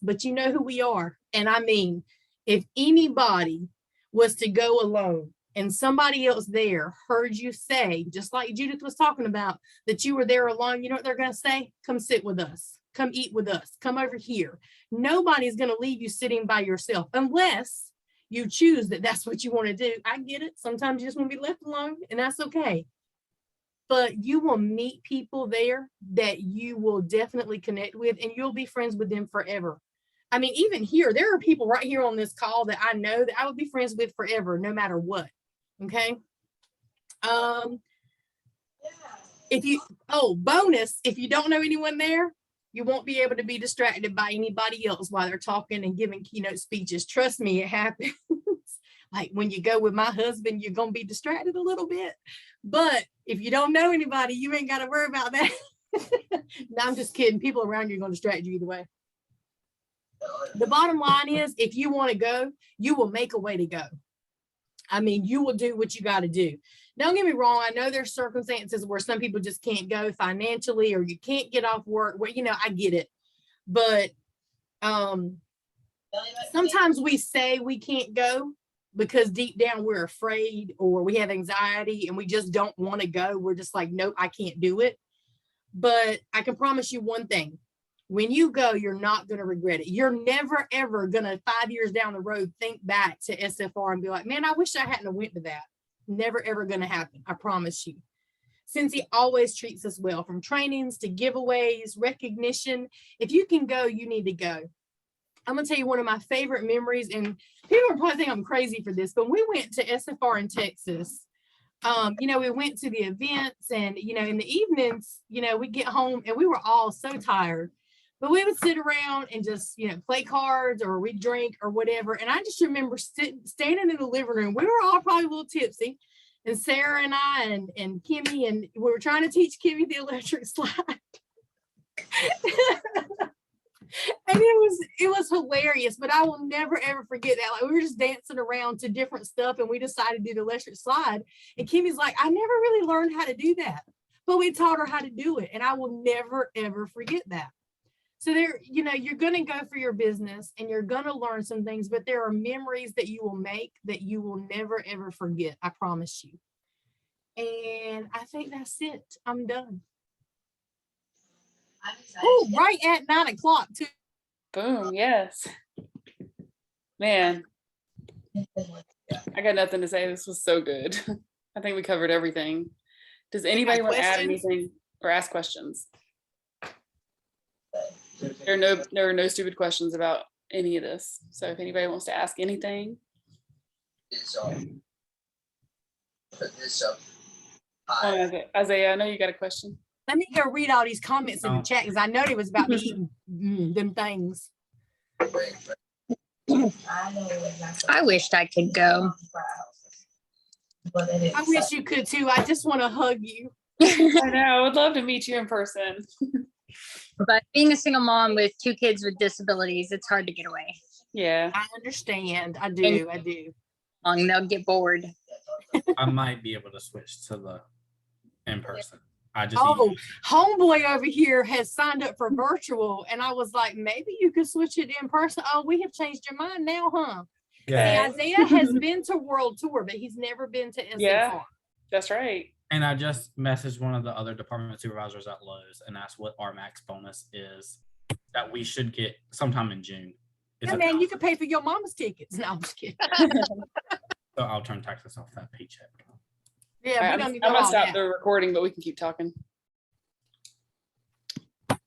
but you know who we are. And I mean, if anybody was to go alone and somebody else there heard you say, just like Judith was talking about, that you were there alone, you know what they're going to say? Come sit with us. Come eat with us. Come over here. Nobody's going to leave you sitting by yourself unless you choose that that's what you want to do. I get it. Sometimes you just want to be left alone, and that's okay. But you will meet people there that you will definitely connect with, and you'll be friends with them forever. I mean, even here, there are people right here on this call that I know that I would be friends with forever, no matter what. Okay. Bonus, if you don't know anyone there, you won't be able to be distracted by anybody else while they're talking and giving keynote speeches. Trust me, it happens. Like when you go with my husband, you're going to be distracted a little bit. But if you don't know anybody, you ain't got to worry about that. No, I'm just kidding. People around you are going to distract you either way. The bottom line is, if you want to go, you will make a way to go. I mean, you will do what you got to do. Don't get me wrong. I know there's circumstances where some people just can't go financially, or you can't get off work. Well, you know, I get it. But sometimes we say we can't go because deep down we're afraid, or we have anxiety and we just don't want to go. We're just like, nope, I can't do it. But I can promise you one thing. When you go, you're not going to regret it. You're never, ever going to 5 years down the road think back to SFR and be like, man, I wish I hadn't went to that. Never, ever going to happen. I promise you. Scentsy always treats us well, from trainings to giveaways, recognition. If you can go, you need to go. I'm going to tell you one of my favorite memories, and people are probably think I'm crazy for this, but we went to SFR in Texas. You know, we went to the events, and, you know, in the evenings, you know, we get home and we were all so tired. But we would sit around and just, you know, play cards, or we drink or whatever. And I just remember standing in the living room. We were all probably a little tipsy. And Sarah and I and Kimmy, and we were trying to teach Kimmy the electric slide. And it was hilarious, but I will never, ever forget that. Like, we were just dancing around to different stuff, and we decided to do the electric slide. And Kimmy's like, I never really learned how to do that, but we taught her how to do it. And I will never, ever forget that. So there, you know, you're going to go for your business and you're going to learn some things, but there are memories that you will make that you will never, ever forget. I promise you. And I think that's it. I'm done. Oh, right at 9 o'clock too. Boom. Yes. Man, I got nothing to say. This was so good. I think we covered everything. Does anybody want to add anything or ask questions? There are no stupid questions about any of this. So if anybody wants to ask anything. Okay. Isaiah, I know you got a question. Let me go read all these comments in the chat, because I know they was about me eating them things. I wished I could go. I wish you could too. I just want to hug you. I know. I would love to meet you in person. But being a single mom with 2 kids with disabilities, it's hard to get away. Yeah. I understand. I do. They'll get bored. I might be able to switch to the in-person. Homeboy over here has signed up for virtual, and I was like, maybe you could switch it in person. Oh, we have changed your mind now, huh? Yeah. See, Isaiah has been to World Tour, but he's never been to SFR. Yeah, that's right. And I just messaged one of the other department supervisors at Lowe's and asked what our max bonus is that we should get sometime in June. Yeah, man, you can pay for your mama's tickets. No, I'm just kidding. So I'll turn taxes off that paycheck. Yeah, I'm gonna stop the recording, but we can keep talking.